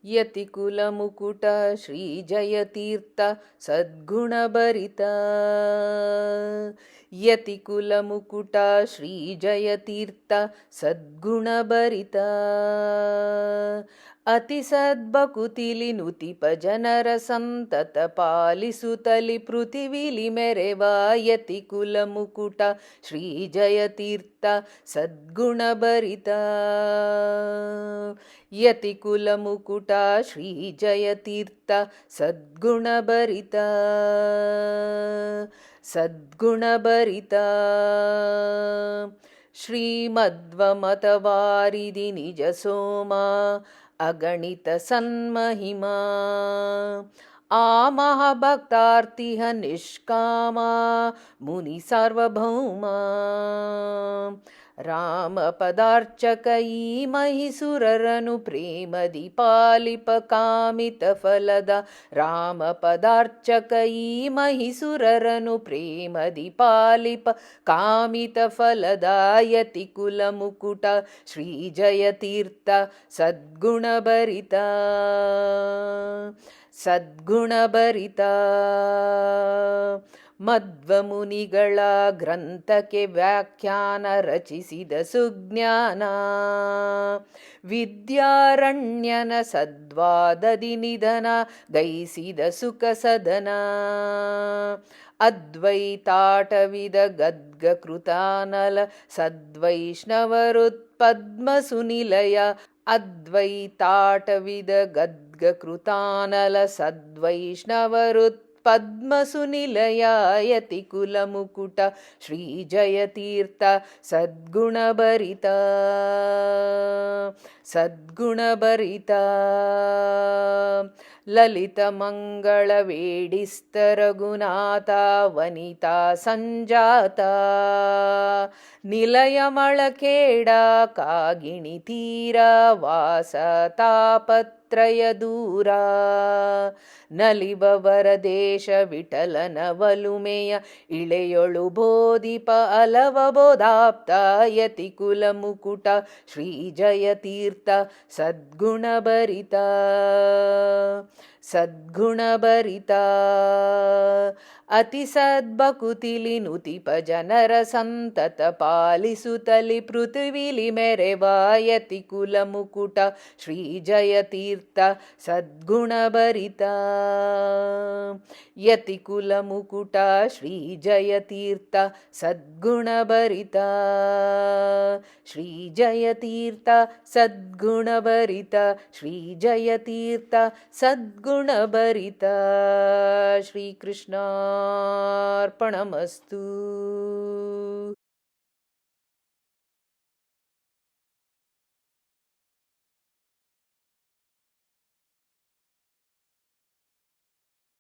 ಯತಿಕುಲಮುಕುಟ ಶ್ರೀಜಯತೀರ್ಥ ಸದ್ಗುಣಭರಿತ ಯತಿಕುಲಮುಕುಟ ಶ್ರೀಜಯತೀರ್ಥ ಸದ್ಗುಣಭರಿತ ಅತಿ ಸದ್ಬಕುತಿಲಿ ನುತಿಪ ಜನರ ಸಂತತ ಪಾಲಿಸುತ್ತಲಿ ಪೃಥಿವಿಲಿ ಮೆರೆವ ಯತಿಕುಲಮುಕುಟ ಶ್ರೀಜಯತೀರ್ಥ ಸದ್ಗುಣಭರಿತ ಯತಿಕುಲಮುಕುಟ ಶ್ರೀಜಯತೀರ್ಥ ಸದ್ಗುಣಭರಿತ ಸದ್ಗುಣಭರಿತ ಶ್ರೀಮಧ್ವಮತವಾರಿಧಿ ನಿಜ ಸೋಮ ಅಗಣಿತ ಸನ್ಮಹಿಮಾ ಆ ಮಹಾಭಕ್ತಾರ್ತಿಹ ನಿಷ್ಕಾಮ ಮುನಿ ಸಾರ್ವಭೌಮ ರಾಮ ಪದಾರ್ಚಕ ಈ ಮಹಿಸುರರನು ಪ್ರೇಮದಿ ಪಾಲಿಪ ಕಾಮಿತ ಫಲದ ರಾಮ ಪದಾರ್ಚಕ ಈ ಮಹಿಸುರರನು ಪ್ರೇಮದಿ ಪಾಲಿಪ ಕಾಮಿತ ಫಲದ ಯತಿಕುಲ ಮುಕುಟ ಶ್ರೀಜಯತೀರ್ಥ ಸದ್ಗುಣಭರಿತ ಸದ್ಗುಣಭರಿತ ಮಧ್ವಮುನಿಗಳ ಗ್ರಂಥಕ್ಕೆ ವ್ಯಾಖ್ಯಾನ ರಚಿಸಿದ ಸುಜ್ಞಾನ ವಿದ್ಯಾರಣ್ಯನ ಸದ್ವಾದದಿ ನಿಧನ ಗೈಸಿದ ಸುಖ ಸದನ ಅದ್ವೈತಾಟವಿದ ಗದ್ಗ ಕೃತಾನಲ ಸದ್ವೈಷ್ಣವರುತ್ಪದ್ಮ ಸುನಿಲಯ ಅದ್ವೈತಾಟವಿದ ಗದ್ಗ ಕೃತಾನಲ ಸದ್ವೈಷ್ಣವರುತ್ ಪದ್ಮ ಸುನಿಲಯ ಯತಿಕುಲ ಮುಕುಟ ಶ್ರೀಜಯತೀರ್ಥ ಸದ್ಗುಣಭರಿತ ಸದ್ಗುಣಭರಿತ ಲಲಿತ ಮಂಗಳ ವೇಡಿಸ್ತ ರಘುನಾಥ ವನಿತಾ ಸಂಜಾತ ನಿಲಯ ಮಳಕೇಡ ಕಾಗಿಣಿ ತೀರ ವಾಸ ತಾಪತ್ರಯ ದೂರ ನಲಿಬವರ ದೇಶ ವಿಠಲನ ವಲುಮೆಯ ಇಳೆಯೊಳು ಬೋಧಿಪ ಅಲವ ಬೋಧಾಪ್ತ ಯತಿಕುಲ ಮುಕುಟ ಶ್ರೀಜಯತೀರ್ಥ ಸದ್ಗುಣಭರಿತ ಸದ್ಗುಣಭರಿತ ಅತಿ ಸದ್ಬಕುತಿಲಿ ನುತಿಪ ಜನರ ಸಂತತ ಪಾಲಿಸುತ್ತಲಿ ಪೃಥ್ವಿಲಿ ಮೆರೆವ ಯತಿಕುಲ ಮುಕುಟ ಶ್ರೀಜಯತೀರ್ಥ ಸದ್ಗುಣಭರಿತ ಯತಿಕುಲ ಮುಕುಟ ಶ್ರೀಜಯತೀರ್ಥ ಸದ್ಗುಣಭರಿತ ಶ್ರೀಜಯತೀರ್ಥ ಸದ್ಗುಣಭರಿತ ಶ್ರೀಜಯತೀರ್ಥ ಸದ್ಗುಣಭರಿತ ಶ್ರೀಕೃಷ್ಣಾರ್ಪಣಮಸ್ತು.